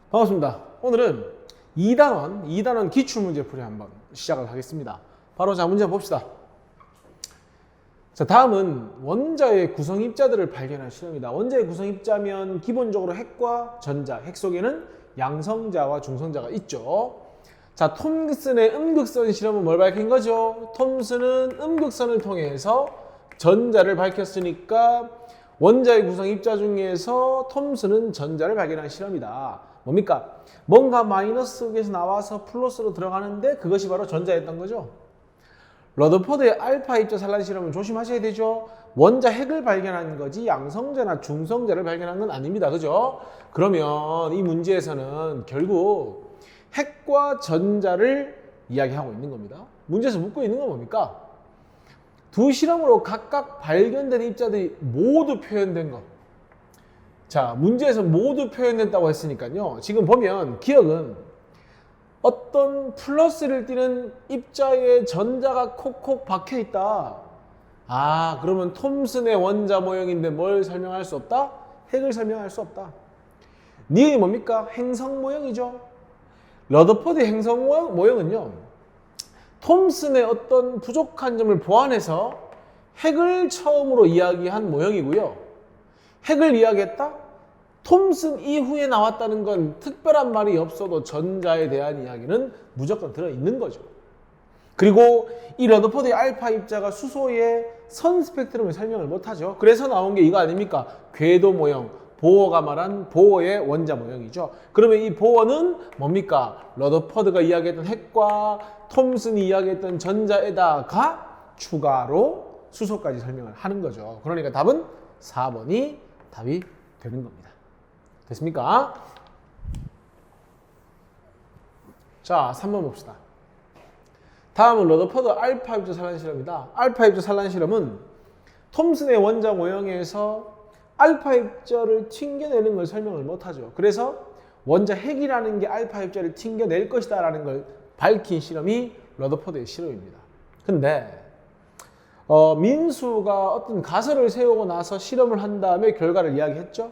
반갑습니다. 오늘은 2단원 기출문제풀이 한번 시작을 하겠습니다. 바로 자 문제 봅시다. 자, 다음은 원자의 구성입자들을 발견한 실험이다. 원자의 구성입자면 기본적으로 핵과 전자, 핵 속에는 양성자와 중성자가 있죠. 자, 톰슨의 음극선 실험은 뭘 밝힌 거죠? 톰슨은 음극선을 통해서 전자를 밝혔으니까 원자의 구성입자 중에서 톰슨은 전자를 발견한 실험이다. 뭡니까? 뭔가 마이너스에서 나와서 플러스로 들어가는데 그것이 바로 전자였던 거죠. 러더포드의 알파 입자 산란 실험은 조심하셔야 되죠. 원자 핵을 발견한 거지 양성자나 중성자를 발견한 건 아닙니다. 그죠? 그러면 이 문제에서는 결국 핵과 전자를 이야기하고 있는 겁니다. 문제에서 묻고 있는 건 뭡니까? 두 실험으로 각각 발견된 입자들이 모두 표현된 것. 자, 문제에서 모두 표현됐다고 했으니까요. 지금 보면 기억은 어떤 플러스를 띠는 입자에 전자가 콕콕 박혀 있다. 아, 그러면 톰슨의 원자 모형인데 뭘 설명할 수 없다? 핵을 설명할 수 없다. 니은이 뭡니까? 행성 모형이죠. 러더포드의 행성 모형은요. 톰슨의 어떤 부족한 점을 보완해서 핵을 처음으로 이야기한 모형이고요. 핵을 이야기했다? 톰슨 이후에 나왔다는 건 특별한 말이 없어도 전자에 대한 이야기는 무조건 들어있는 거죠. 그리고 이 러더포드의 알파 입자가 수소의 선 스펙트럼을 설명을 못하죠. 그래서 나온 게 이거 아닙니까? 궤도 모형, 보어가 말한 보어의 원자 모형이죠. 그러면 이 보어는 뭡니까? 러더포드가 이야기했던 핵과 톰슨이 이야기했던 전자에다가 추가로 수소까지 설명을 하는 거죠. 그러니까 답은 4번이 답이 되는 겁니다. 됐습니까? 자, 3번 봅시다. 다음은 러더포드 알파 입자 산란 실험이다. 알파 입자 산란 실험은 톰슨의 원자 모형에서 알파 입자를 튕겨내는 걸 설명을 못하죠. 그래서 원자 핵이라는 게 알파 입자를 튕겨낼 것이다 라는 걸 밝힌 실험이 러더포드의 실험입니다. 근데 민수가 어떤 가설을 세우고 나서 실험을 한 다음에 결과를 이야기했죠.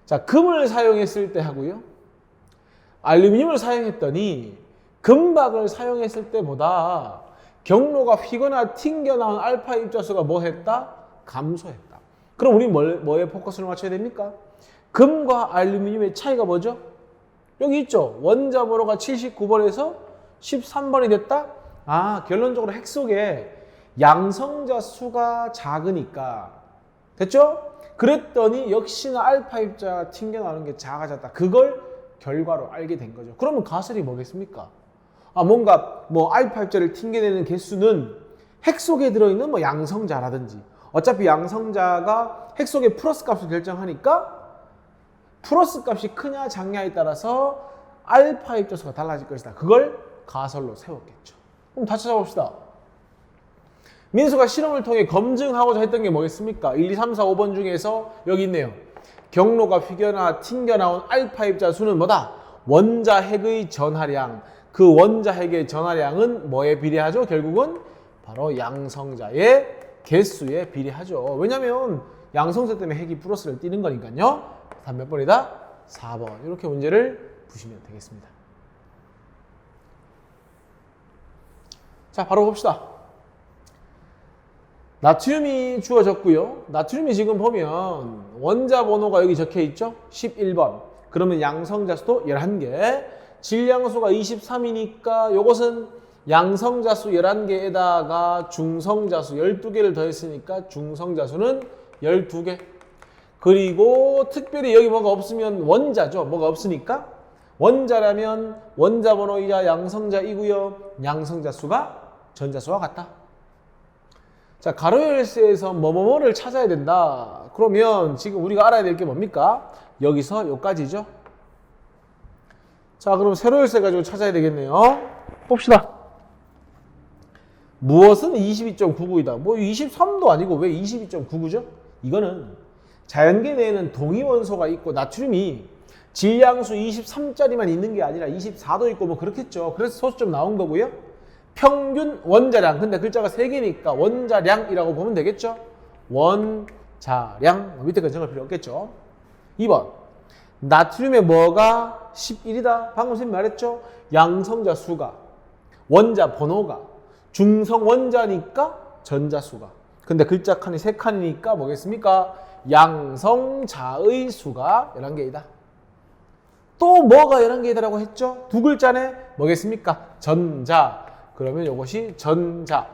자, 금을 사용했을 때 하고요. 알루미늄을 사용했더니 금박을 사용했을 때보다 경로가 휘거나 튕겨나온 알파 입자수가 뭐 했다? 감소했다. 그럼 우리 뭐에 포커스를 맞춰야 됩니까? 금과 알루미늄의 차이가 뭐죠? 여기 있죠. 원자 번호가 79번에서 13번이 됐다? 아, 결론적으로 핵 속에 양성자 수가 작으니까. 됐죠? 그랬더니 역시나 알파 입자가 튕겨나오는 게 작아졌다. 그걸 결과로 알게 된 거죠. 그러면 가설이 뭐겠습니까? 아, 뭔가 알파 입자를 튕겨내는 개수는 핵 속에 들어있는 양성자라든지 어차피 양성자가 핵 속의 플러스 값을 결정하니까 플러스 값이 크냐 작냐에 따라서 알파 입자수가 달라질 것이다. 그걸 가설로 세웠겠죠. 그럼 다시 찾아봅시다. 민수가 실험을 통해 검증하고자 했던 게 뭐겠습니까? 1, 2, 3, 4, 5번 중에서 여기 있네요. 경로가 휘거나 튕겨나온 알파 입자 수는 뭐다? 원자 핵의 전하량. 그 원자 핵의 전하량은 뭐에 비례하죠? 결국은 바로 양성자의 개수에 비례하죠. 왜냐하면 양성자 때문에 핵이 플러스를 띄는 거니까요. 답 몇 번이다? 4번. 이렇게 문제를 보시면 되겠습니다. 자, 바로 봅시다. 나트륨이 주어졌고요. 나트륨이 지금 보면 원자 번호가 여기 적혀 있죠? 11번. 그러면 양성자 수도 11개. 질량수가 23이니까 이것은 양성자 수 11개에다가 중성자 수 12개를 더했으니까 중성자 수는 12개. 그리고 특별히 여기 뭐가 없으면 원자죠. 뭐가 없으니까 원자라면 원자 번호이자 양성자이고요. 양성자 수가 전자 수와 같다. 자, 가로 열쇠에서 뭐뭐뭐를 찾아야 된다. 그러면 지금 우리가 알아야 될 게 뭡니까? 여기서 여기까지죠. 자, 그럼 세로 열쇠 가지고 찾아야 되겠네요. 봅시다. 무엇은 22.99이다. 23도 아니고 왜 22.99죠? 이거는 자연계 내에는 동위원소가 있고 나트륨이 질량수 23짜리만 있는 게 아니라 24도 있고 그렇겠죠. 그래서 소수점 나온 거고요. 평균 원자량. 근데 글자가 3개니까 원자량이라고 보면 되겠죠. 원자량. 밑에까지 적을 필요 없겠죠. 2번. 나트륨에 뭐가 11이다. 방금 선생님 말했죠? 양성자 수가, 원자 번호가 중성 원자니까 전자수가. 근데 글자 칸이 3칸이니까 뭐겠습니까? 양성자의 수가 11개이다. 또 뭐가 11개이다라고 했죠? 두 글자네? 뭐겠습니까? 전자. 그러면 이것이 전자.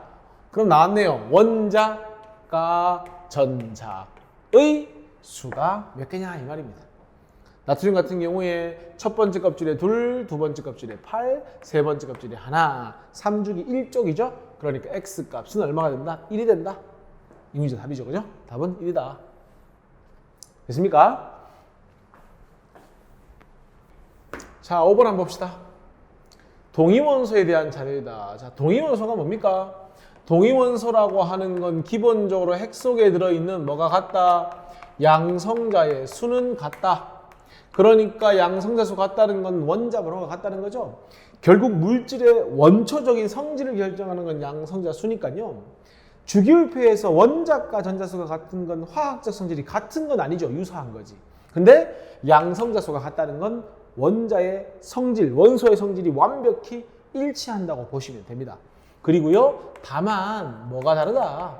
그럼 나왔네요. 원자가 전자의 수가 몇 개냐 이 말입니다. 나트륨 같은 경우에 첫 번째 껍질에 2, 두 번째 껍질에 8, 세 번째 kop질에 1, 3주기 1쪽이죠? 그러니까 x 값은 얼마가 된다? 1이 된다. 이 문제 답이죠, 그죠? 답은 1이다. 됐습니까? 자, 5번 한번 봅시다. 동위원소에 대한 자료이다. 자, 동위원소가 뭡니까? 동위원소라고 하는 건 기본적으로 핵 속에 들어있는 뭐가 같다? 양성자의 수는 같다. 그러니까 양성자수 같다는 건 원자 번호가 같다는 거죠. 결국 물질의 원초적인 성질을 결정하는 건 양성자 수니까요. 주기율표에서 원자과 전자수가 같은 건 화학적 성질이 같은 건 아니죠. 유사한 거지. 근데 양성자수가 같다는 건 원자의 성질, 원소의 성질이 완벽히 일치한다고 보시면 됩니다. 그리고요, 다만 뭐가 다르다?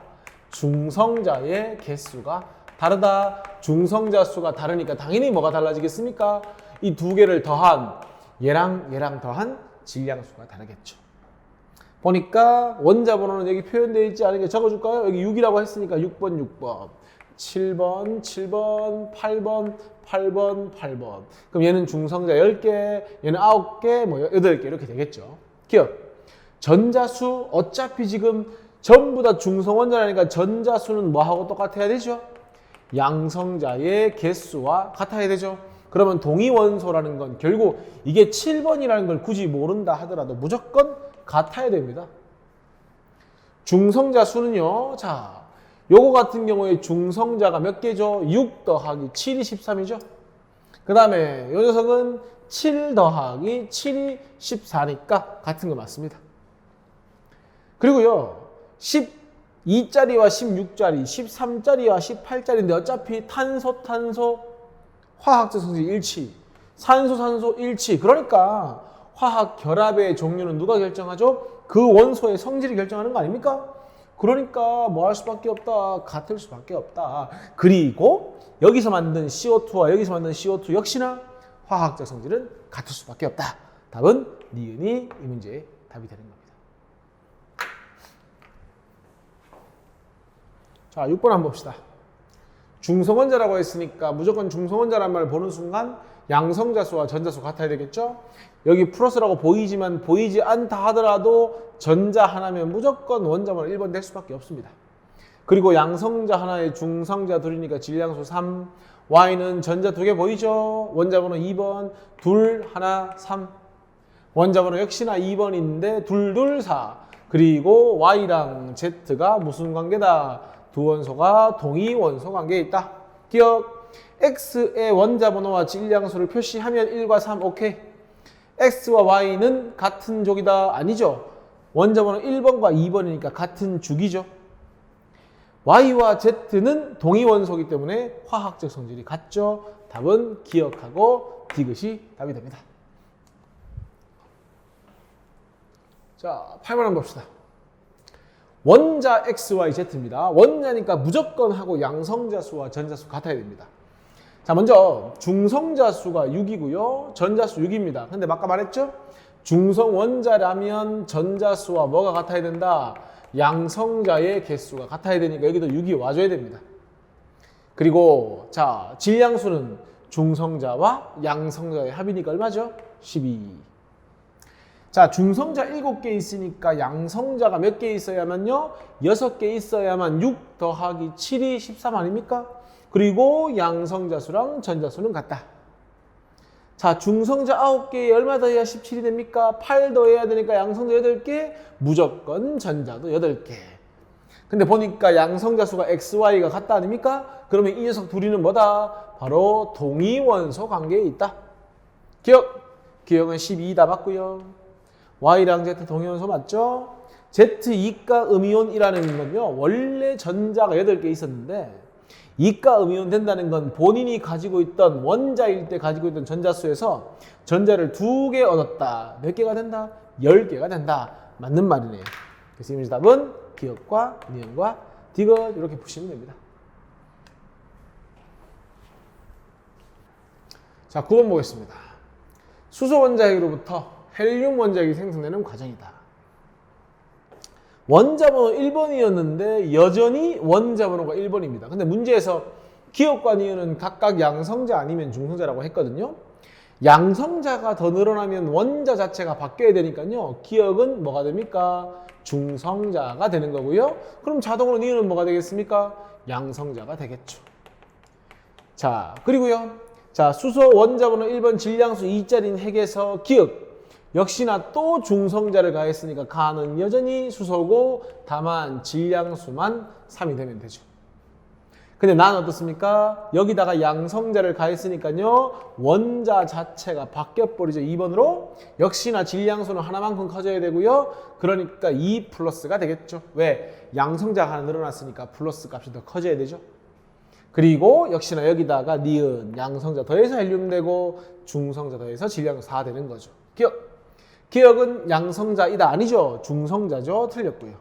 중성자의 개수가 다르다. 중성자 수가 다르니까 당연히 뭐가 달라지겠습니까? 이 두 개를 더한 얘랑 더한 질량수가 다르겠죠. 보니까 원자 번호는 여기 표현되어 있지 않은 적어줄까요? 여기 6이라고 했으니까 6번, 7번, 8번, 8번. 그럼 얘는 중성자 10개, 얘는 9개, 뭐 8개 이렇게 되겠죠. 기억. 전자수 어차피 지금 전부 다 중성원자라니까 전자수는 뭐하고 똑같아야 되죠? 양성자의 개수와 같아야 되죠. 그러면 동위원소라는 건 결국 이게 7번이라는 걸 굳이 모른다 하더라도 무조건 같아야 됩니다. 중성자 수는요. 자, 요거 같은 경우에 중성자가 몇 개죠? 6 더하기 7이 13이죠. 그 다음에 요 녀석은 7 더하기 7이 14니까 같은 거 맞습니다. 그리고요. 12짜리와 16짜리, 13짜리와 18짜리인데 어차피 탄소 화학적 성질 일치, 산소 일치. 그러니까 화학 결합의 종류는 누가 결정하죠? 그 원소의 성질이 결정하는 거 아닙니까? 그러니까 뭐 할 수밖에 없다. 같을 수밖에 없다. 그리고 여기서 만든 CO2와 여기서 만든 CO2 역시나 화학적 성질은 같을 수밖에 없다. 답은 니은이 이 문제의 답이 되는 겁니다. 자, 6번 한번 봅시다. 중성원자라고 했으니까 무조건 중성원자란 말을 보는 순간 양성자수와 전자수 같아야 되겠죠? 여기 플러스라고 보이지만 보이지 않다 하더라도 전자 하나면 무조건 원자 번호 1번 될 수밖에 없습니다. 그리고 양성자 하나에 중성자 둘이니까 질량수 3, Y는 전자 2개 보이죠? 원자 번호 2번, 2, 1, 3. 원자 번호 역시나 2번인데 2, 2, 4. 그리고 Y랑 Z가 무슨 관계다? 두 원소가 동위원소 관계에 있다. 기억. X의 원자 번호와 질량수를 표시하면 1과 3 오케이. X와 Y는 같은 족이다. 아니죠. 원자 번호 1번과 2번이니까 같은 주기죠. Y와 Z는 동위원소이기 때문에 화학적 성질이 같죠. 답은 기억하고 디귿이 답이 됩니다. 자, 8번 한번 봅시다. 원자 X, Y, Z입니다. 원자니까 무조건 하고 양성자 수와 전자 수 같아야 됩니다. 자, 먼저 중성자 수가 6이고요. 전자 수 6입니다. 근데 아까 말했죠? 중성 원자라면 전자 수와 뭐가 같아야 된다? 양성자의 개수가 같아야 되니까 여기도 6이 와줘야 됩니다. 그리고 자, 질량수는 중성자와 양성자의 합이니까 얼마죠? 12. 자, 중성자 7개 있으니까 양성자가 몇 개 있어야만요? 6개 있어야만 6 더하기 7이 13 아닙니까? 그리고 양성자 수랑 전자 수는 같다. 자, 중성자 9개에 얼마 더해야 17이 됩니까? 8 더해야 되니까 양성자 8개, 무조건 전자도 8개. 근데 보니까 양성자 수가 XY가 같다 아닙니까? 그러면 이 녀석 둘이는 뭐다? 바로 동위원소 관계에 있다. 기억은 12다 맞고요. Y랑 Z 동위원소 맞죠? Z2가 음이온이라는 건요. 원래 전자가 8개 있었는데 이가 음이온 된다는 건 본인이 가지고 있던 원자일 때 가지고 있던 전자수에서 전자를 2개 얻었다. 몇 개가 된다? 10개가 된다. 맞는 말이네요. 그래서 이 문제 답은 기억과 니은과 디귿 이렇게 보시면 됩니다. 자, 9번 보겠습니다. 수소 원자핵으로부터 헬륨 원자핵이 생성되는 과정이다. 원자번호 1번이었는데 여전히 원자번호가 1번입니다. 근데 문제에서 기억과 니은은 각각 양성자 아니면 중성자라고 했거든요. 양성자가 더 늘어나면 원자 자체가 바뀌어야 되니까요. 기억은 뭐가 됩니까? 중성자가 되는 거고요. 그럼 자동으로 니은은 뭐가 되겠습니까? 양성자가 되겠죠. 자, 그리고요. 자, 수소 원자번호 1번 질량수 2짜리인 핵에서 기억. 역시나 또 중성자를 가했으니까 가는 여전히 수소고 다만 질량수만 3이 되면 되죠. 근데 난 어떻습니까? 여기다가 양성자를 가했으니까요. 원자 자체가 바뀌어버리죠. 2번으로. 역시나 질량수는 하나만큼 커져야 되고요. 그러니까 2 플러스가 되겠죠. 왜? 양성자가 하나 늘어났으니까 플러스 값이 더 커져야 되죠. 그리고 역시나 여기다가 니은 양성자 더해서 헬륨 되고 중성자 더해서 질량수 4 되는 거죠. 기억. 기억은 양성자이다 아니죠. 중성자죠. 틀렸고요.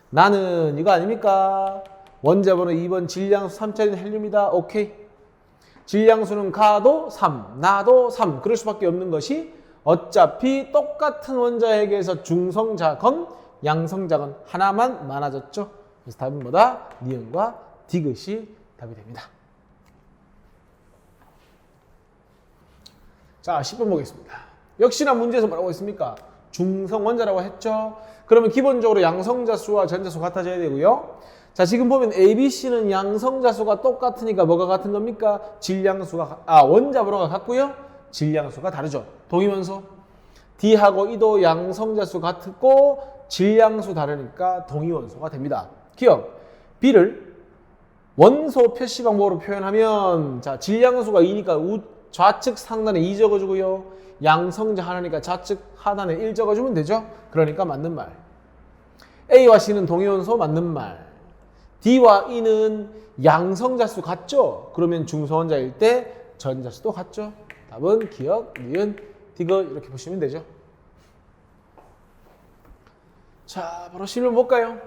나는 이거 아닙니까? 원자번호 2번 질량수 3짜리는 헬륨이다. 오케이. 질량수는 가도 3, 나도 3. 그럴 수밖에 없는 것이 어차피 똑같은 원자핵에서 중성자건 양성자건 하나만 많아졌죠. 그래서 답은 뭐다? 니은과 디귿이 답이 됩니다. 자, 10번 보겠습니다. 역시나 문제에서 뭐라고 했습니까? 중성원자라고 했죠. 그러면 기본적으로 양성자 수와 전자 수 같아져야 되고요. 자, 지금 보면 A, B, C는 양성자 수가 똑같으니까 뭐가 같은 겁니까? 질량수가 원자 번호가 같고요. 질량수가 다르죠. 동위원소. D하고 E도 양성자 수 같고 질량수 다르니까 동위원소가 됩니다. 기억. B를 원소 표시 방법으로 표현하면 자, 질량수가 2니까 좌측 상단에 2 적어주고요. 양성자 하나니까 좌측 하단에 1 적어주면 되죠. 그러니까 맞는 말. A와 C는 동위원소 맞는 말. D와 E는 양성자수 같죠? 그러면 중성원자일 때 전자수도 같죠? 답은 기억, 니은, 디귿 이렇게 보시면 되죠. 자, 바로 실로 볼까요?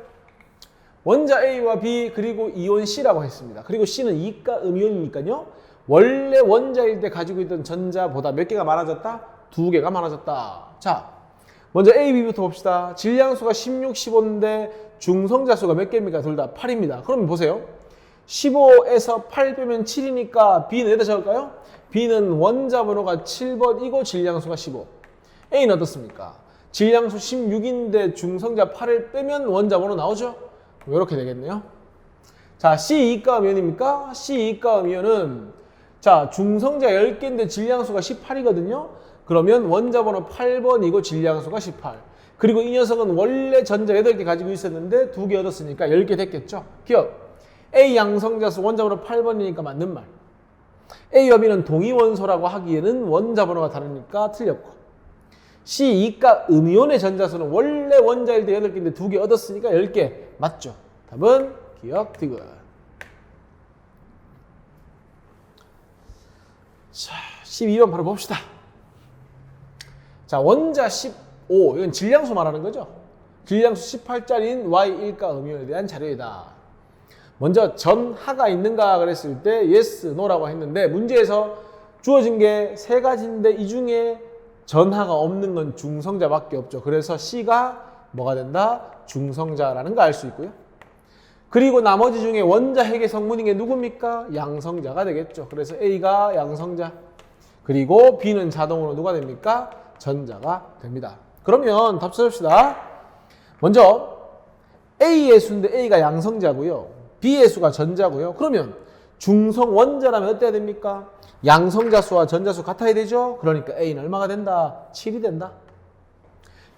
원자 A와 B 그리고 이온 C라고 했습니다. 그리고 C는 이가 음이온이니까요. 원래 원자일 때 가지고 있던 전자보다 몇 개가 많아졌다? 2개가 많아졌다. 자, 먼저 A, B부터 봅시다. 질량수가 16, 15인데 중성자 수가 몇 개입니까? 둘 다 8입니다. 그럼 보세요. 15에서 8 빼면 7이니까 B는 어디다 적을까요? B는 원자 번호가 7번이고 질량수가 15. A는 어떻습니까? 질량수 16인데 중성자 8을 빼면 원자 번호 나오죠? 이렇게 되겠네요. 자, C 이가음이온입니까? C 이가음이온은 자, 중성자 10개인데 질량수가 18이거든요. 그러면 원자 번호 8번이고 질량수가 18. 그리고 이 녀석은 원래 전자 8개 가지고 있었는데 2개 얻었으니까 10개 됐겠죠. 기억. A 양성자수 원자 번호 8번이니까 맞는 말. A와 B는 동위원소라고 하기에는 원자 번호가 다르니까 틀렸고. C 이가 음이온의 전자수는 원래 원자일 때 8개인데 2개 얻었으니까 10개 맞죠. 답은 기억, 디귿. 자, 12번 바로 봅시다. 자, 원자 15, 이건 질량수 말하는 거죠. 질량수 18짜리인 Y1가 음이온에 대한 자료이다. 먼저 전하가 있는가 그랬을 때 yes, no라고 했는데 문제에서 주어진 게 3가지인데 이 중에 전하가 없는 건 중성자밖에 없죠. 그래서 C가 뭐가 된다? 중성자라는 거 알 수 있고요. 그리고 나머지 중에 원자 핵의 성분인 게 누굽니까? 양성자가 되겠죠. 그래서 A가 양성자. 그리고 B는 자동으로 누가 됩니까? 전자가 됩니다. 그러면 답 찾읍시다. 먼저 A의 수인데 A가 양성자고요. B의 수가 전자고요. 그러면 중성 원자라면 어때야 됩니까? 양성자 수와 전자 수 같아야 되죠. 그러니까 A는 얼마가 된다? 7이 된다.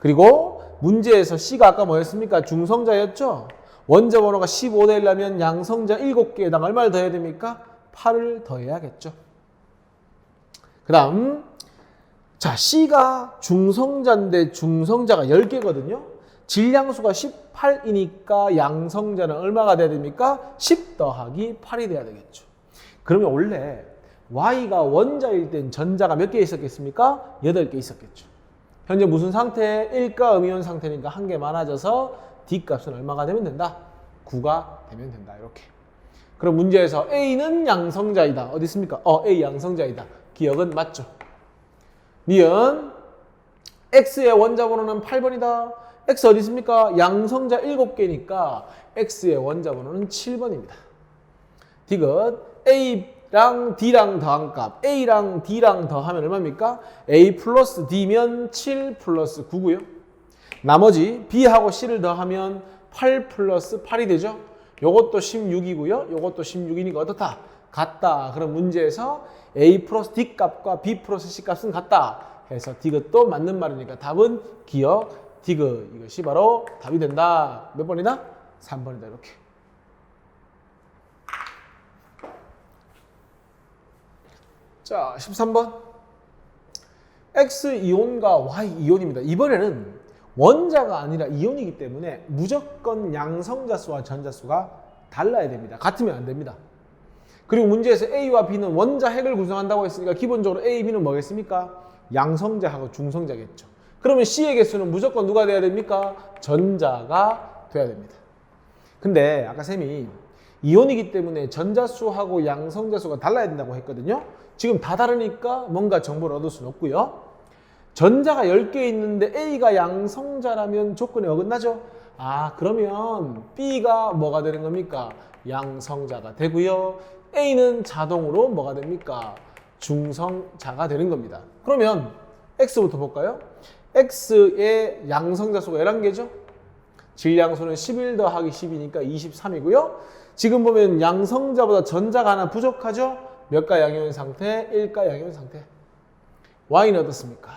그리고 문제에서 C가 아까 뭐였습니까? 중성자였죠. 원자 번호가 15 되려면 양성자 7개에다가 얼마를 더해야 됩니까? 8을 더해야겠죠. 그 다음 자, C가 중성자인데 중성자가 10개거든요. 질량수가 18이니까 양성자는 얼마가 돼야 됩니까? 10 더하기 8이 돼야 되겠죠. 그러면 원래 Y가 원자일 땐 전자가 몇 개 있었겠습니까? 8개 있었겠죠. 현재 무슨 상태? 1가 음이온 상태니까 한 개 많아져서 D 값은 얼마가 되면 된다? 9가 되면 된다. 이렇게. 그럼 문제에서 A는 양성자이다. 어디 있습니까? A 양성자이다. 기억은 맞죠? 니은 X의 원자 번호는 8번이다. X 어디 있습니까? 양성자 7개니까 X의 원자 번호는 7번입니다. 디귿 A랑 D랑 더한 값 A랑 D랑 더하면 얼마입니까? A 플러스 D면 7 플러스 9고요. 나머지 B하고 C를 더하면 8 플러스 8이 되죠. 요것도 16이고요. 요것도 16이니까 어떻다? 같다. 그럼 문제에서 A 플러스 D 값과 B 플러스 C 값은 같다. 해서 디귿도 맞는 말이니까 답은 기억 디귿. 이것이 바로 답이 된다. 몇 번이다? 3번이다. 이렇게. 자, 13번. X이온과 Y이온입니다. 이번에는 원자가 아니라 이온이기 때문에 무조건 양성자수와 전자수가 달라야 됩니다. 같으면 안 됩니다. 그리고 문제에서 A와 B는 원자 핵을 구성한다고 했으니까 기본적으로 A, B는 뭐겠습니까? 양성자하고 중성자겠죠. 그러면 C의 개수는 무조건 누가 돼야 됩니까? 전자가 돼야 됩니다. 근데 아까 쌤이 이온이기 때문에 전자수하고 양성자수가 달라야 된다고 했거든요. 지금 다 다르니까 뭔가 정보를 얻을 수는 없고요. 전자가 10개 있는데 A가 양성자라면 조건에 어긋나죠? 그러면 B가 뭐가 되는 겁니까? 양성자가 되고요. A는 자동으로 뭐가 됩니까? 중성자가 되는 겁니다. 그러면 X부터 볼까요? X의 양성자수가 11개죠? 질량수는 11 더하기 10이니까 23이고요. 지금 보면 양성자보다 전자가 하나 부족하죠? 몇가 양이온 상태? 1가 양이온 상태. Y는 어떻습니까?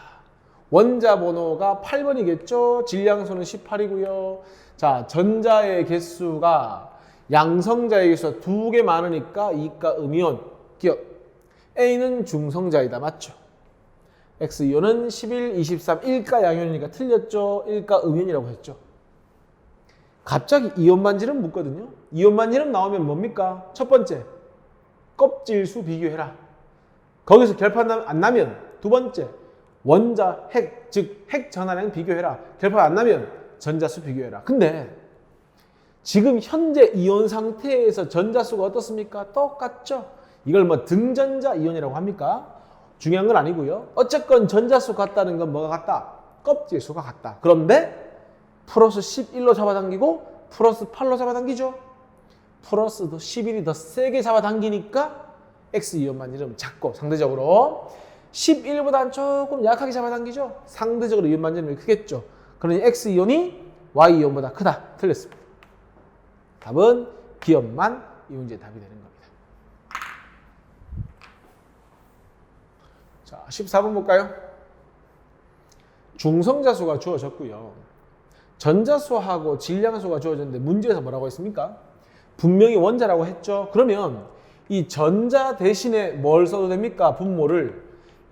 원자 번호가 8번이겠죠? 질량수는 18이고요. 자, 전자의 개수가 양성자의 개수가 2개 많으니까 2가 음이온. 기억. A는 중성자이다. 맞죠? X이온은 11, 23, 1가 양이온이니까 틀렸죠? 1가 음이온이라고 했죠. 갑자기 이온 반지름 묻거든요. 이온 반지름 나오면 뭡니까? 첫 번째, 껍질수 비교해라. 거기서 결판 안 나면 두 번째, 원자 핵, 즉 핵 전하량 비교해라. 결판 안 나면 전자수 비교해라. 근데 지금 현재 이온 상태에서 전자수가 어떻습니까? 똑같죠? 이걸 뭐 등전자 이온이라고 합니까? 중요한 건 아니고요. 어쨌건 전자수 같다는 건 뭐가 같다? 껍질수가 같다. 그런데 플러스 11로 잡아당기고 플러스 8로 잡아당기죠. 플러스도 11이 더 세게 잡아당기니까 X이온만 이름 작고 상대적으로 11보다는 조금 약하게 잡아당기죠. 상대적으로 이온 반지름이 크겠죠. 그러니 X이온이 Y이온보다 크다. 틀렸습니다. 답은 기억만 이 문제의 답이 되는 겁니다. 자, 14번 볼까요? 중성자수가 주어졌고요. 전자수하고 질량수가 주어졌는데 문제에서 뭐라고 했습니까? 분명히 원자라고 했죠. 그러면 이 전자 대신에 뭘 써도 됩니까? 분모를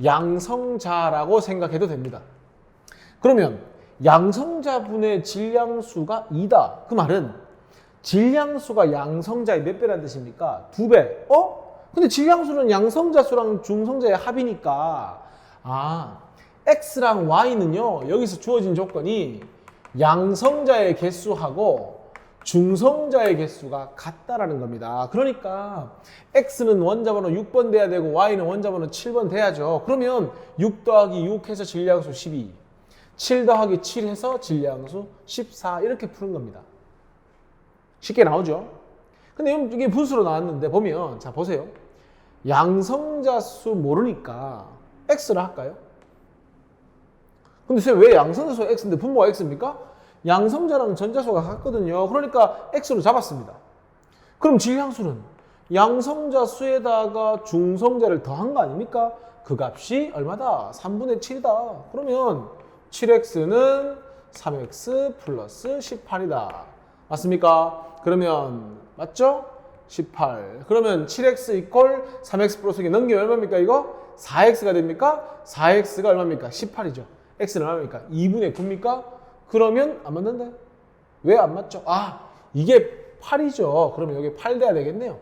양성자라고 생각해도 됩니다. 그러면 양성자분의 질량수가 2다. 그 말은 질량수가 양성자의 몇 배라는 뜻입니까? 2배. 근데 질량수는 양성자수랑 중성자의 합이니까 X랑 Y는요. 여기서 주어진 조건이 양성자의 개수하고 중성자의 개수가 같다라는 겁니다. 그러니까 X는 원자번호 6번 돼야 되고 Y는 원자번호 7번 돼야죠. 그러면 6 더하기 6 해서 질량수 12, 7 더하기 7 해서 질량수 14 이렇게 푸는 겁니다. 쉽게 나오죠? 근데 이게 분수로 나왔는데 보면 자 보세요. 양성자수 모르니까 X를 할까요? 근데 왜 양성자수가 X인데 분모가 X입니까? 양성자랑 전자수가 같거든요. 그러니까 X로 잡았습니다. 그럼 질량수는 양성자 수에다가 중성자를 더한 거 아닙니까? 그 값이 얼마다? 3분의 7이다. 그러면 7X는 3X 플러스 18이다. 맞습니까? 그러면 맞죠? 18. 그러면 7X 이퀄 3X 플러스 넘기면 얼마입니까? 이거? 4X가 됩니까? 4X가 얼마입니까? 18이죠. X는 얼마입니까? 2분의 9입니까? 그러면 안 맞는데? 왜 안 맞죠? 아, 이게 8이죠. 그러면 여기 8 돼야 되겠네요.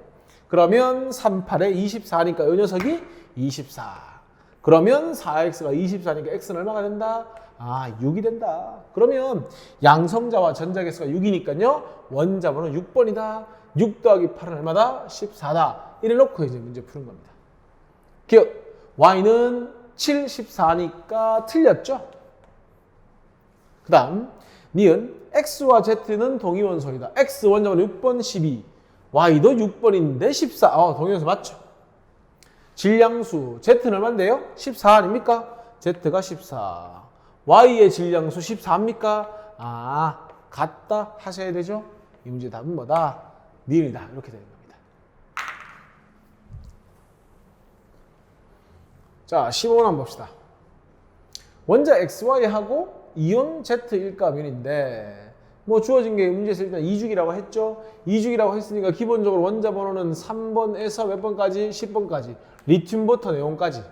그러면 38에 24니까 이 녀석이 24. 그러면 4x가 24니까 x는 얼마가 된다? 아, 6이 된다. 그러면 양성자와 전자개수가 6이니까요. 원자번호 6번이다. 6 더하기 8은 얼마다? 14다. 이래 놓고 이제 문제 푸는 겁니다. 기억. y는 7, 14니까 틀렸죠? 그 다음 니은 x와 z는 동위원소이다. x 원자번호 6번 12. y도 6번인데 14. 동위원소 맞죠? 질량수 z는 얼마인데요? 14 아닙니까? z가 14. y의 질량수 14입니까? 아, 같다 하셔야 되죠? 이 문제 답은 뭐다? 니은이다. 이렇게 되는 겁니다. 자, 15번 한번 봅시다. 원자 XY하고 이온 Z일까면인데 뭐 주어진 게 문제에서 일단 2주기라고 했죠. 2주기라고 했으니까 기본적으로 원자 번호는 3번에서 몇 번까지? 10번까지. 리튬부터 네온까지.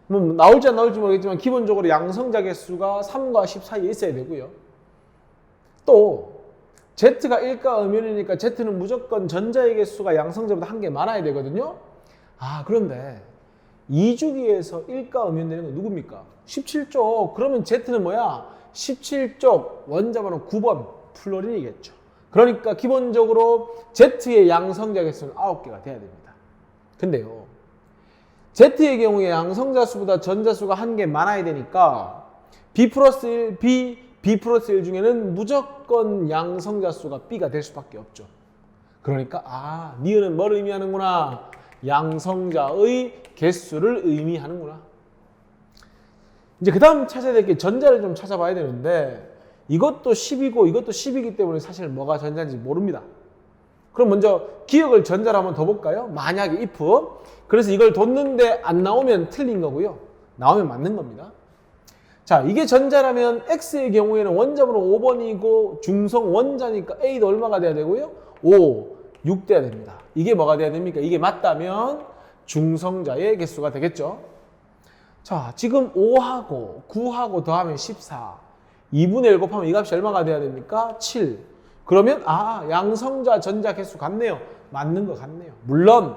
뭐 나올지 안 나올지 모르겠지만 기본적으로 양성자 개수가 3과 10 사이에 있어야 되고요. 또 Z가 1가 음연이니까 Z는 무조건 전자의 개수가 양성자보다 한 개 많아야 되거든요. 아, 그런데 2주기에서 1가 음연되는 건 누굽니까? 17쪽. 그러면 Z는 뭐야? 17쪽 원자번호 9번 플로린이겠죠. 그러니까 기본적으로 Z의 양성자 개수는 9개가 돼야 됩니다. 근데요, Z의 경우에 양성자 수보다 전자 수가 한 개 많아야 되니까 B 플러스 1, B 플러스 1 중에는 무조건 양성자 수가 B가 될 수밖에 없죠. 그러니까 니은은 뭘 의미하는구나? 양성자의 개수를 의미하는구나. 이제 그 다음 찾아야 될 게 전자를 좀 찾아봐야 되는데 이것도 10이고 이것도 10이기 때문에 사실 뭐가 전자인지 모릅니다. 그럼 먼저 기억을 전자로 한번 더 볼까요? 만약에 if 그래서 이걸 뒀는데 안 나오면 틀린 거고요. 나오면 맞는 겁니다. 자, 이게 전자라면 X의 경우에는 원자번호 5번이고 중성 원자니까 A도 얼마가 돼야 되고요? 5, 6 돼야 됩니다. 이게 뭐가 돼야 됩니까? 이게 맞다면 중성자의 개수가 되겠죠. 자, 지금 5하고 9하고 더하면 14. 2분의 1 곱하면 이 값이 얼마가 돼야 됩니까? 7. 그러면 양성자 전자 개수 같네요. 맞는 것 같네요. 물론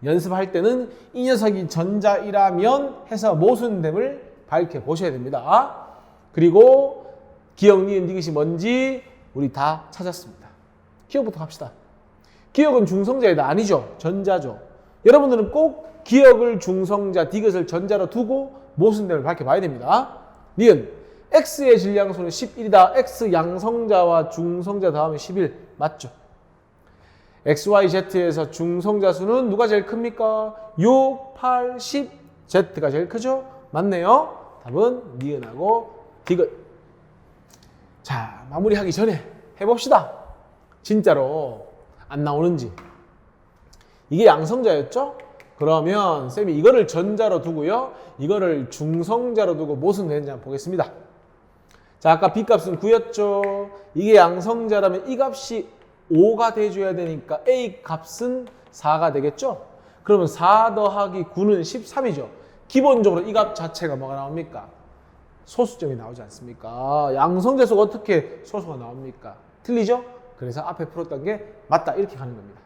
연습할 때는 이 녀석이 전자이라면 해서 모순됨을 밝혀보셔야 됩니다. 그리고 기억, 니은, 디귿이 뭔지 우리 다 찾았습니다. 기억부터 갑시다. 기억은 중성자이다. 아니죠. 전자죠. 여러분들은 꼭 기억을 중성자, 디귿을 전자로 두고 모순됨을 밝혀봐야 됩니다. 니은 X의 질량수는 11이다. X 양성자와 중성자 다음에 11 맞죠? XYZ에서 중성자 수는 누가 제일 큽니까? 6, 8, 10 Z가 제일 크죠? 맞네요. 답은 니은하고 디귿. 자, 마무리하기 전에 해봅시다. 진짜로 안 나오는지. 이게 양성자였죠? 그러면 쌤이 이거를 전자로 두고요. 이거를 중성자로 두고 무슨 되는지 한번 보겠습니다. 자, 아까 B값은 9였죠. 이게 양성자라면 이 값이 5가 돼줘야 되니까 A 값은 4가 되겠죠? 그러면 4 더하기 9는 13이죠. 기본적으로 이 값 자체가 뭐가 나옵니까? 소수점이 나오지 않습니까? 양성자 수가 어떻게 소수가 나옵니까? 틀리죠? 그래서 앞에 풀었던 게 맞다 이렇게 가는 겁니다.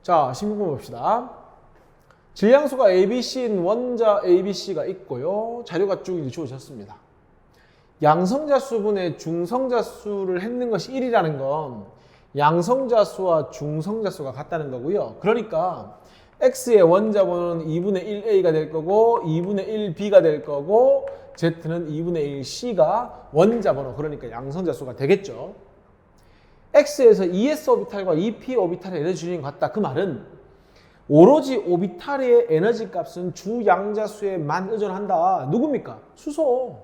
자, 16번 봅시다. 질량수가 ABC인 원자 ABC가 있고요. 자료가 쭉 이제 주어졌습니다. 양성자 수분의 중성자 수를 했는 것이 1이라는 건 양성자 수와 중성자 수가 같다는 거고요. 그러니까 X의 원자 번호는 2분의 1A가 될 거고 2분의 1B가 될 거고 Z는 2분의 1C가 원자 번호, 그러니까 양성자 수가 되겠죠. X에서 ES 오비탈과 EP 오비탈의 에너지 주행이 같다. 그 말은 오로지 오비탈의 에너지 값은 주 양자수에만 의존한다. 누굽니까? 수소.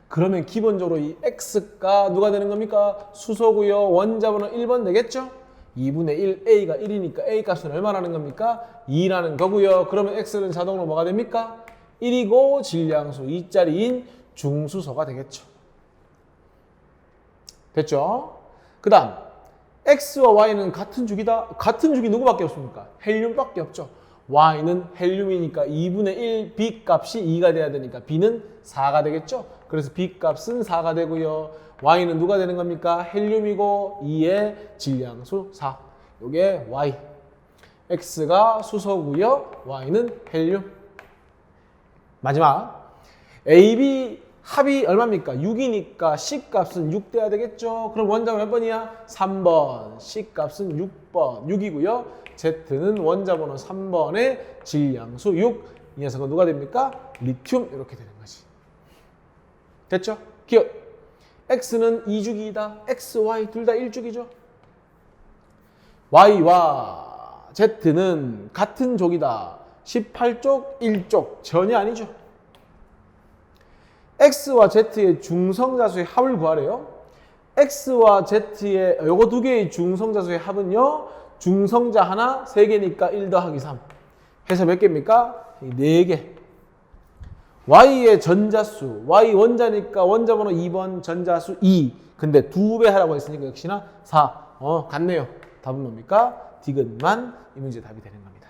그러면 기본적으로 이 X가 누가 되는 겁니까? 수소고요. 원자번호 1번 되겠죠? 2분의 1 A가 1이니까 A 값은 얼마라는 겁니까? 2라는 거고요. 그러면 X는 자동으로 뭐가 됩니까? 1이고 질량수 2짜리인 중수소가 되겠죠. 됐죠? 그 다음 X와 Y는 같은 주기다. 같은 주기 누구밖에 없습니까? 헬륨밖에 없죠. Y는 헬륨이니까 2분의 1 B 값이 2가 돼야 되니까 B는 4가 되겠죠? 그래서 B 값은 4가 되고요. Y는 누가 되는 겁니까? 헬륨이고 2의 질량수 4. 요게 Y. X가 수소고요. Y는 헬륨. 마지막. A, B 합이 얼마입니까? 6이니까 C 값은 6 돼야 되겠죠? 그럼 원자번호 몇 번이야? 3번. C 값은 6번. 6이고요. Z는 원자번호 3번의 질량수 6. 이 녀석은 누가 됩니까? 리튬. 이렇게 되는 거지. 됐죠? 기억. X는 2주기이다. X, Y 둘 다 1주기죠? Y와 Z는 같은 족이다. 18족, 1족. 전혀 아니죠. X와 Z의 중성자수의 합을 구하래요. X와 Z의 요거 두 개의 중성자수의 합은요. 중성자 하나, 3개니까 1 더하기 3. 해서 몇 개입니까? 4개. Y의 전자수. Y 원자니까 원자번호 2번, 전자수 2. 근데 2배 하라고 했으니까 역시나 4. 같네요. 답은 뭡니까? 디귿만 이 문제 답이 되는 겁니다.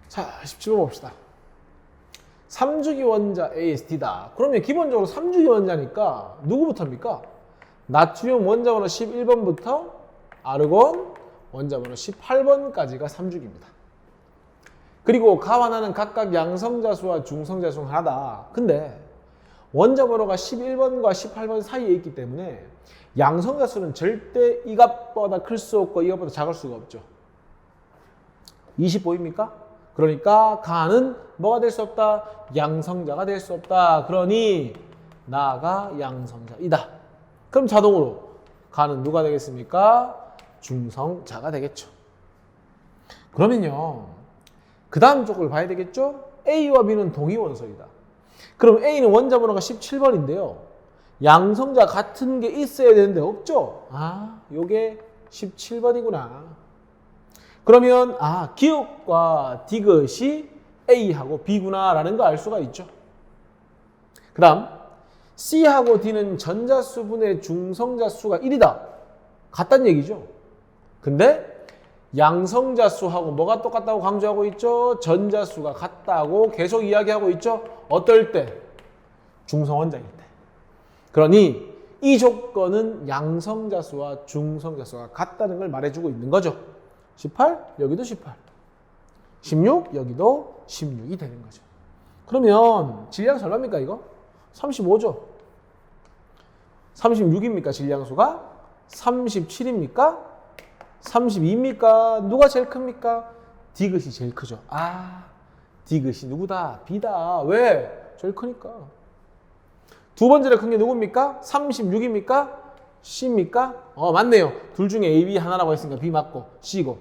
자, 17번 봅시다. 3주기 원자 AST다. 그러면 기본적으로 3주기 원자니까 누구부터입니까? 나트륨 원자번호 11번부터 아르곤 원자번호 18번까지가 3주기입니다. 그리고 가와나는 각각 양성자수와 중성자수 하나다. 근데 원자번호가 11번과 18번 사이에 있기 때문에 양성자수는 절대 이 값보다 클 수 없고 이 값보다 작을 수가 없죠. 20 보입니까? 그러니까 가는 뭐가 될 수 없다? 양성자가 될 수 없다. 그러니 나가 양성자이다. 그럼 자동으로 가는 누가 되겠습니까? 중성자가 되겠죠. 그러면요. 그 다음 쪽을 봐야 되겠죠? A와 B는 동위원소이다. 그럼 A는 원자번호가 17번인데요. 양성자 같은 게 있어야 되는데 없죠? 아, 요게 17번이구나. 그러면 기역과 디귿이 A하고 B구나 라는 거 알 수가 있죠. 그 다음 C하고 D는 전자수분의 중성자수가 1이다. 같다는 얘기죠. 근데 양성자수하고 뭐가 똑같다고 강조하고 있죠? 전자수가 같다고 계속 이야기하고 있죠. 어떨 때? 중성원자일 때. 그러니 이 조건은 양성자수와 중성자수가 같다는 걸 말해주고 있는 거죠. 18, 여기도 18. 16, 여기도 16이 되는 거죠. 그러면 질량수 얼마입니까 이거? 35죠. 36입니까 질량수가? 37입니까? 32입니까? 누가 제일 큽니까? 디귿이 제일 크죠. 디귿이 누구다? B다. 왜? 제일 크니까. 두 번째로 큰 게 누굽니까? 36입니까? C입니까? 맞네요. 둘 중에 A, B 하나라고 했으니까 B 맞고 C고.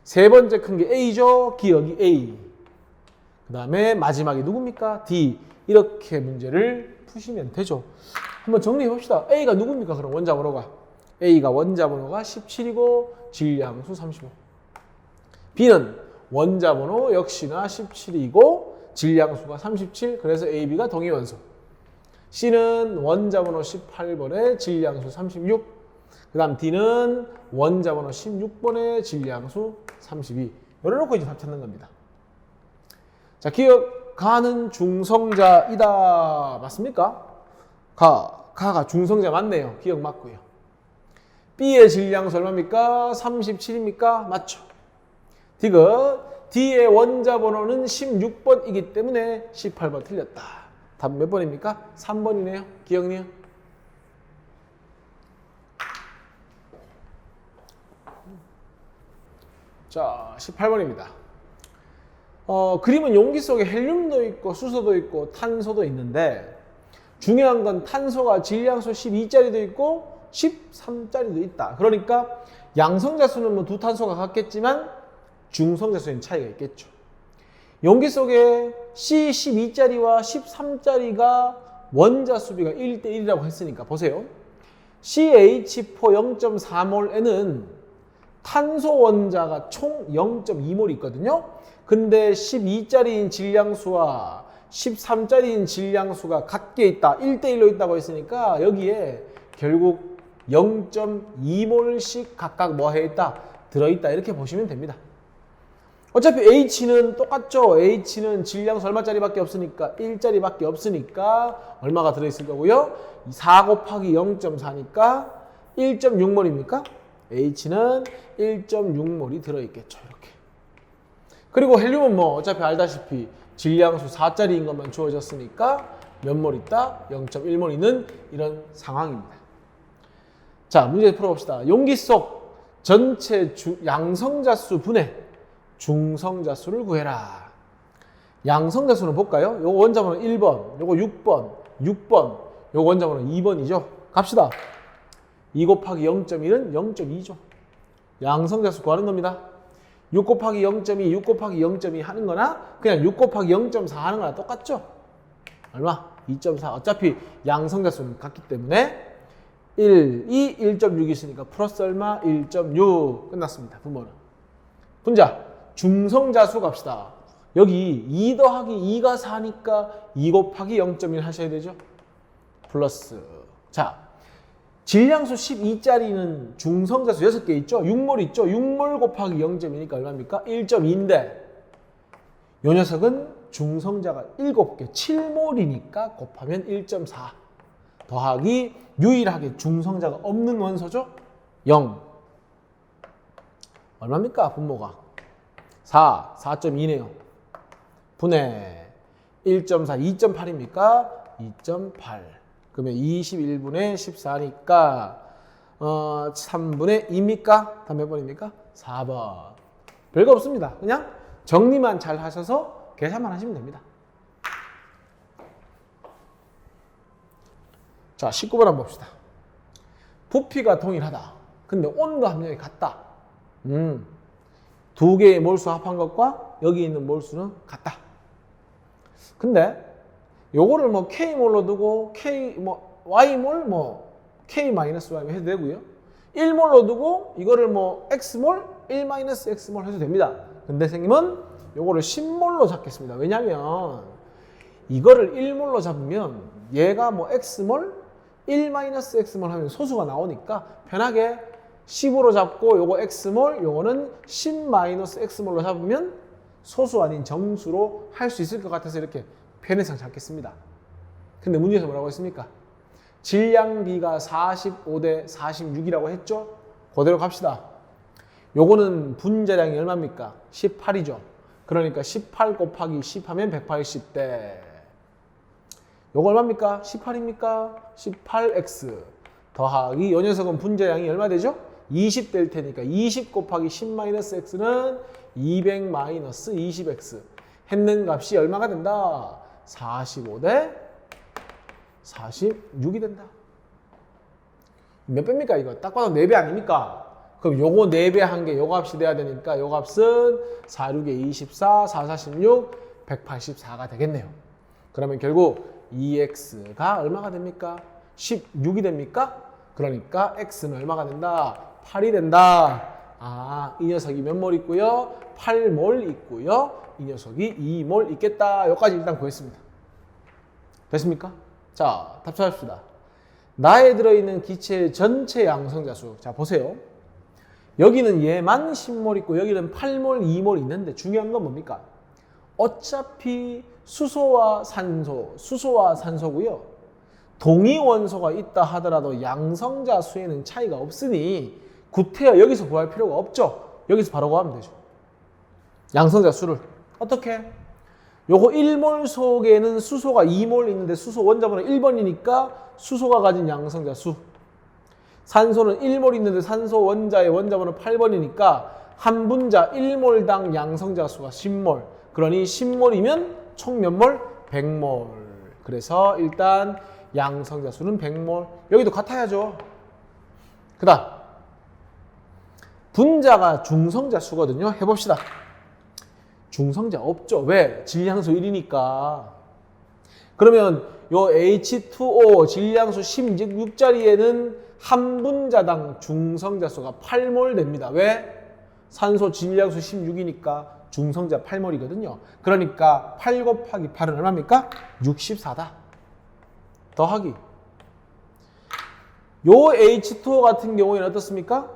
세 번째 큰 게 A죠. 기억이 A. 그 다음에 마지막이 누굽니까? D. 이렇게 문제를 푸시면 되죠. 한번 정리해 봅시다. A가 누굽니까? 그럼 원자번호가. A가 원자번호가 17이고 질량수 35. B는 원자번호 역시나 17이고 질량수가 37. 그래서 A, B가 동위원소. C는 원자번호 18번에 질량수 36. 그 다음 D는 원자번호 16번에 질량수 32. 열어놓고 이제 답 찾는 겁니다. 자, 기억, 가는 중성자이다. 맞습니까? 가가 중성자 맞네요. 기억 맞고요. B의 질량수 얼마입니까? 37입니까? 맞죠. 디귿, D의 원자번호는 16번이기 때문에 18번 틀렸다. 답 몇 번입니까? 3번이네요. 기억니요? 자, 18번입니다. 그림은 용기 속에 헬륨도 있고 수소도 있고 탄소도 있는데 중요한 건 탄소가 질량수 12짜리도 있고 13짜리도 있다. 그러니까 양성자수는 뭐 두 탄소가 같겠지만 중성자수는 차이가 있겠죠. 용기 속에 C12짜리와 13짜리가 원자 수비가 1대1이라고 했으니까 보세요. CH4 0.4몰에는 탄소 원자가 총 0.2몰 있거든요. 근데 12짜리인 질량수와 13짜리인 질량수가 같게 있다. 1대1로 있다고 했으니까 여기에 결국 0.2몰씩 각각 뭐 해있다? 들어있다. 이렇게 보시면 됩니다. 어차피 H는 똑같죠. H는 질량수 얼마짜리밖에 없으니까 1짜리밖에 없으니까 얼마가 들어있을 거고요. 4 곱하기 0.4니까 1.6몰입니까? H는 1.6몰이 들어있겠죠. 이렇게. 그리고 헬륨은 뭐 어차피 알다시피 질량수 4짜리인 것만 주어졌으니까 몇 몰 있다? 0.1몰 있는 이런 상황입니다. 자, 문제 풀어봅시다. 용기 속 전체 양성자수 분의 중성자수를 구해라. 양성자수는 볼까요? 요거 원자번호 1번, 요거 6번, 6번, 요거 원자번호 2번이죠. 갑시다. 2 곱하기 0.1은 0.2죠. 양성자수 구하는 겁니다. 6 곱하기 0.2, 6 곱하기 0.2 하는 거나 그냥 6 곱하기 0.4 하는 거나 똑같죠? 얼마? 2.4. 어차피 양성자수는 같기 때문에 1, 2, 1.6 있으니까 플러스 얼마? 1.6. 끝났습니다. 분모는. 분자. 중성자수 갑시다. 여기 2 더하기 2가 4니까 2 곱하기 0.1 하셔야 되죠. 플러스. 자, 질량수 12짜리는 중성자수 6개 있죠. 6몰 있죠. 6몰 곱하기 0.2니까 얼마입니까? 1.2인데 이 녀석은 중성자가 7개, 7몰이니까 곱하면 1.4 더하기 유일하게 중성자가 없는 원소죠. 0. 얼마입니까? 분모가 4, 4.2네요. 분의 1.4, 2.8입니까? 2.8. 그러면 21분의 14니까 3분의 2입니까? 다음 몇 번입니까? 4번. 별거 없습니다. 그냥 정리만 잘 하셔서 계산만 하시면 됩니다. 자, 19번 한번 봅시다. 부피가 동일하다. 근데 온도 함량이 같다. 두 개의 몰수 합한 것과 여기 있는 몰수는 같다. 근데 요거를 뭐 K몰로 두고 Y몰 K-Y몰 해도 되고요. 1몰로 두고 이거를 뭐 X몰, 1-X몰 해도 됩니다. 근데 선생님은 요거를 10몰로 잡겠습니다. 왜냐면 이거를 1몰로 잡으면 얘가 뭐 X몰, 1-X몰 하면 소수가 나오니까 편하게 10으로 잡고 요거 X몰, 요거는 10-X몰로 잡으면 소수 아닌 정수로 할 수 있을 것 같아서 이렇게 편의상 잡겠습니다. 근데 문제에서 뭐라고 했습니까? 질량비가 45대 46이라고 했죠? 그대로 갑시다. 요거는 분자량이 얼마입니까? 18이죠. 그러니까 18 곱하기 10 하면 180대. 요거 얼마입니까? 18입니까? 18x 더하기 요 녀석은 분자량이 얼마 되죠? 20 될 테니까 20 곱하기 10-x는 200-20x 했는 값이 얼마가 된다? 45대 46이 된다. 몇 배입니까 이거? 딱 봐도 4배 아닙니까? 그럼 요거 4배 한 게 요 값이 돼야 되니까 요 값은 4, 6에 24, 4, 46, 184가 되겠네요. 그러면 결국 2x가 얼마가 됩니까? 16이 됩니까? 그러니까 x는 얼마가 된다? 8이 된다. 아, 이 녀석이 몇 몰 있고요? 8몰 있고요. 이 녀석이 2몰 있겠다. 여기까지 일단 구했습니다. 됐습니까? 자, 답 찾읍시다. 나에 들어있는 기체의 전체 양성자수. 자, 보세요. 여기는 얘만 10몰 있고 여기는 8몰, 2몰 있는데 중요한 건 뭡니까? 어차피 수소와 산소고요. 동위 원소가 있다 하더라도 양성자 수에는 차이가 없으니 구태여 여기서 구할 필요가 없죠. 여기서 바로 구하면 되죠. 양성자 수를 어떻게? 요거 1몰 속에는 수소가 2몰 있는데 수소 원자번호 1번이니까 수소가 가진 양성자 수. 산소는 1몰 있는데 산소 원자의 원자번호 8번이니까 한 분자 1몰당 양성자 수가 10몰. 그러니 10몰이면 총 몇 몰? 100몰. 그래서 일단 양성자 수는 100몰. 여기도 같아야죠. 그 다음 분자가 중성자 수거든요. 해봅시다. 중성자 없죠. 왜? 질량수 1이니까. 그러면 요 H2O 질량수 16자리에는 한 분자당 중성자 수가 8몰 됩니다. 왜? 산소 질량수 16이니까 중성자 8몰이거든요. 그러니까 8 곱하기 8은 얼마입니까? 64다. 더하기 요 H2O 같은 경우에는 어떻습니까?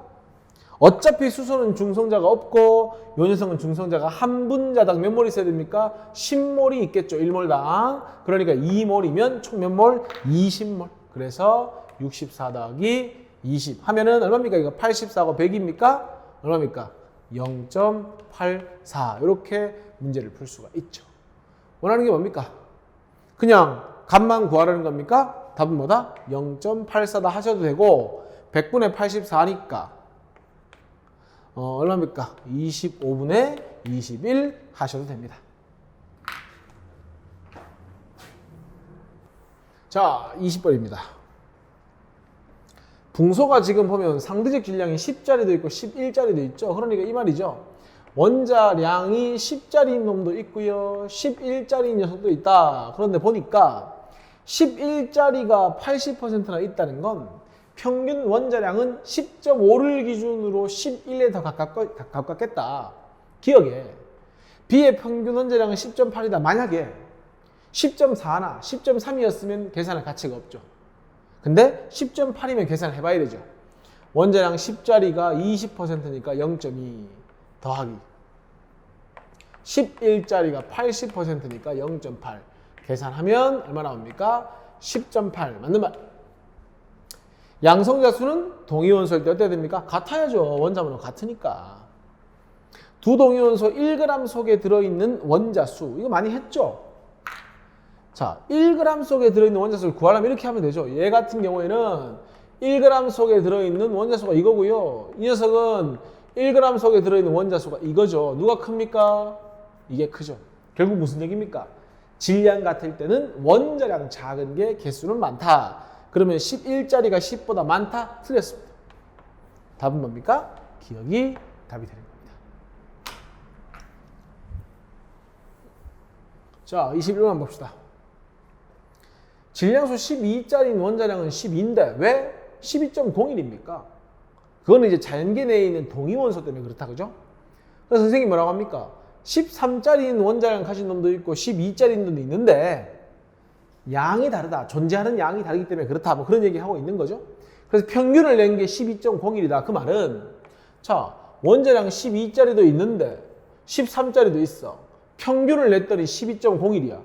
어차피 수소는 중성자가 없고 요 녀석은 중성자가 한 분자당 몇 몰 있어야 됩니까? 10몰이 있겠죠. 1몰당. 그러니까 2몰이면 총 몇 몰? 20몰. 그래서 64 더하기 20 하면은 얼마입니까? 이거 84하고 100입니까? 얼마입니까? 0.84 이렇게 문제를 풀 수가 있죠. 원하는 게 뭡니까? 그냥 값만 구하라는 겁니까? 답은 뭐다? 0.84다 하셔도 되고 100분의 84니까 얼마입니까? 25분의 21 하셔도 됩니다. 자, 20번입니다. 붕소가 지금 보면 상대적 질량이 10짜리도 있고 11짜리도 있죠. 그러니까 이 말이죠. 원자량이 10짜리인 놈도 있고요. 11짜리인 녀석도 있다. 그런데 보니까 11짜리가 80%나 있다는 건 평균 원자량은 10.5를 기준으로 11에 더 가깝겠다. 기억에 B의 평균 원자량은 10.8이다. 만약에 10.4나 10.3이었으면 계산할 가치가 없죠. 근데 10.8이면 계산을 해봐야 되죠. 원자량 10짜리가 20%니까 0.2 더하기 11짜리가 80%니까 0.8 계산하면 얼마 나옵니까? 10.8 맞는 말. 양성자 수는 동위원소일 때 어때야 됩니까? 같아야죠. 원자번호 같으니까. 두 동위원소 1g 속에 들어있는 원자 수 이거 많이 했죠? 자, 1g 속에 들어있는 원자 수를 구하려면 이렇게 하면 되죠. 얘 같은 경우에는 1g 속에 들어있는 원자 수가 이거고요. 이 녀석은 1g 속에 들어있는 원자 수가 이거죠. 누가 큽니까? 이게 크죠. 결국 무슨 얘기입니까? 질량 같을 때는 원자량 작은 게 개수는 많다. 그러면 11짜리가 10보다 많다? 틀렸습니다. 답은 뭡니까? 기억이 답이 되는 겁니다. 자, 21번 봅시다. 질량수 12짜리인 원자량은 12인데 왜 12.01입니까? 그거는 이제 자연계 내에 있는 동위원소 때문에 그렇다, 그죠? 그래서 선생님이 뭐라고 합니까? 13짜리인 원자량 가진 놈도 있고 12짜리인 놈도 있는데 양이 다르다. 존재하는 양이 다르기 때문에 그렇다. 뭐 그런 얘기 하고 있는 거죠. 그래서 평균을 낸 게 12.01이다. 그 말은 자, 원자량 12짜리도 있는데 13짜리도 있어. 평균을 냈더니 12.01이야.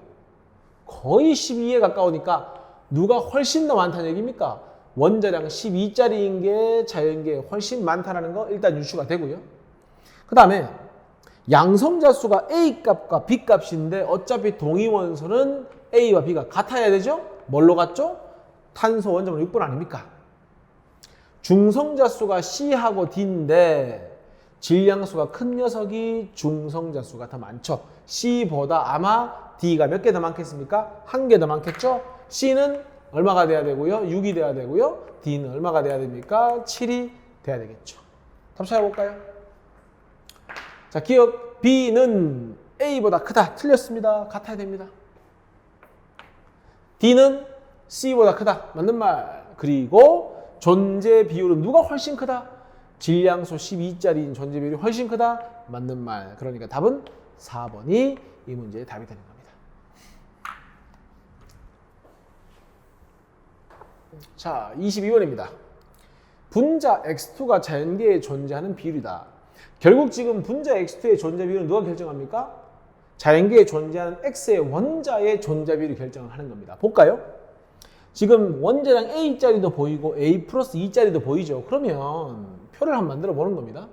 거의 12에 가까우니까 누가 훨씬 더 많다는 얘기입니까? 원자량 12짜리인 게 자연계에 훨씬 많다는 거 일단 유추가 되고요. 그 다음에 양성자 수가 A 값과 B 값인데 어차피 동위원소는 A와 B가 같아야 되죠? 뭘로 같죠? 탄소 원자번호 6번 아닙니까? 중성자 수가 C하고 D인데 질량수가 큰 녀석이 중성자 수가 더 많죠. C보다 아마 D가 몇 개 더 많겠습니까? 한 개 더 많겠죠? C는 얼마가 돼야 되고요? 6이 돼야 되고요. D는 얼마가 돼야 됩니까? 7이 돼야 되겠죠. 답 찾아볼까요? 자, 기억 B는 A보다 크다. 틀렸습니다. 같아야 됩니다. D는 C보다 크다. 맞는 말. 그리고 존재 비율은 누가 훨씬 크다? 질량수 12짜리인 존재 비율이 훨씬 크다. 맞는 말. 그러니까 답은 4번이 이 문제의 답이 되는 겁니다. 자, 22번입니다. 분자 X2가 자연계에 존재하는 비율이다. 결국 지금 분자 X2의 존재 비율은 누가 결정합니까? 자연계에 존재하는 X의 원자의 존재 비율을 결정을 하는 겁니다. 볼까요? 지금 원자량 A짜리도 보이고 A 플러스 2짜리도 보이죠. 그러면 표를 한번 만들어 보는 겁니다.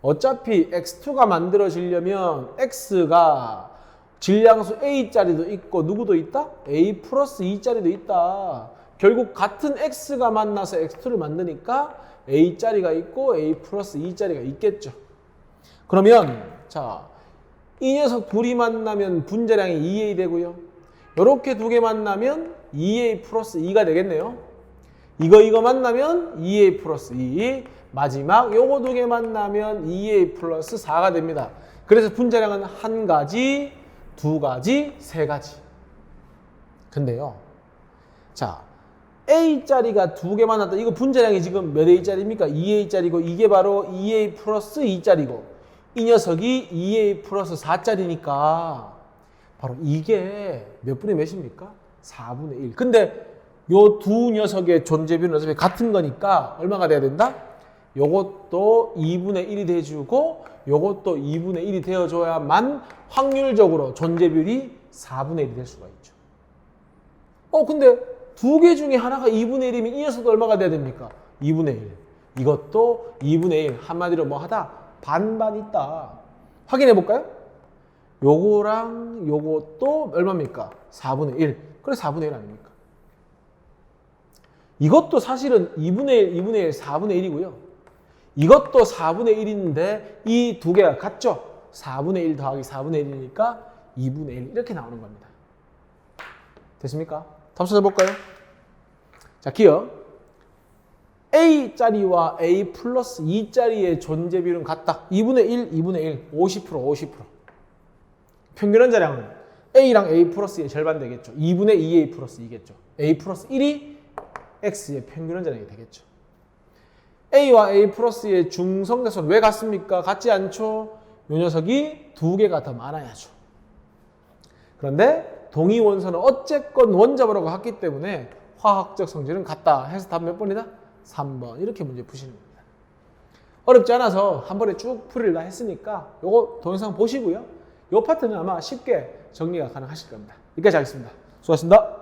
어차피 X2가 만들어지려면 X가 질량수 A짜리도 있고 누구도 있다? A 플러스 2짜리도 있다. 결국 같은 X가 만나서 X2를 만드니까 A짜리가 있고 A 플러스 2짜리가 있겠죠. 그러면 자, 이 녀석 둘이 만나면 분자량이 2A 되고요. 이렇게 두 개 만나면 2A 플러스 2가 되겠네요. 이거 만나면 2A 플러스 2. 마지막 요거 두 개 만나면 2A 플러스 4가 됩니다. 그래서 분자량은 한 가지, 두 가지, 세 가지. 근데요. 자, A짜리가 두 개 만났다. 이거 분자량이 지금 몇 A짜리입니까? 2A짜리고 이게 바로 2A 플러스 2짜리고 이 녀석이 2A 플러스 4짜리니까 바로 이게 몇 분의 몇입니까? 4분의 1. 근데 요 두 녀석의 존재비율은 어차피 같은 거니까 얼마가 돼야 된다? 요것도 2분의 1이 돼주고 요것도 2분의 1이 되어줘야만 확률적으로 존재비율이 4분의 1이 될 수가 있죠. 근데 두 개 중에 하나가 2분의 1이면 이 녀석도 얼마가 돼야 됩니까? 2분의 1. 이것도 2분의 1. 한마디로 뭐 하다? 반반 있다. 확인해 볼까요? 요거랑 요것도 얼마입니까? 4분의 1. 그래 4분의 1 아닙니까? 이것도 사실은 2분의 1, 2분의 1, 4분의 1이고요. 이것도 4분의 1인데 이 두 개가 같죠? 4분의 1 더하기 4분의 1이니까 2분의 1 이렇게 나오는 겁니다. 됐습니까? 답 찾아볼까요? 자, 기억. A짜리와 A 플러스 2짜리의 존재 비율은 같다. 2분의 1, 2분의 1, 50%, 50%. 평균 원자량은 A랑 A 플러스 2의 절반 되겠죠. 2분의 2A 플러스 2겠죠. A 플러스 1이 X의 평균 원자량이 되겠죠. A와 A 플러스 2의 중성자수는 왜 같습니까? 같지 않죠? 이 녀석이 두 개가 더 많아야죠. 그런데 동위 원소는 어쨌건 원자번호가 같기 때문에 화학적 성질은 같다 해서 답 몇 번이다? 3번. 이렇게 문제 푸시는 겁니다. 어렵지 않아서 한 번에 쭉 풀이를 다 했으니까 요거 동영상 보시고요. 요 파트는 아마 쉽게 정리가 가능하실 겁니다. 여기까지 하겠습니다. 수고하셨습니다.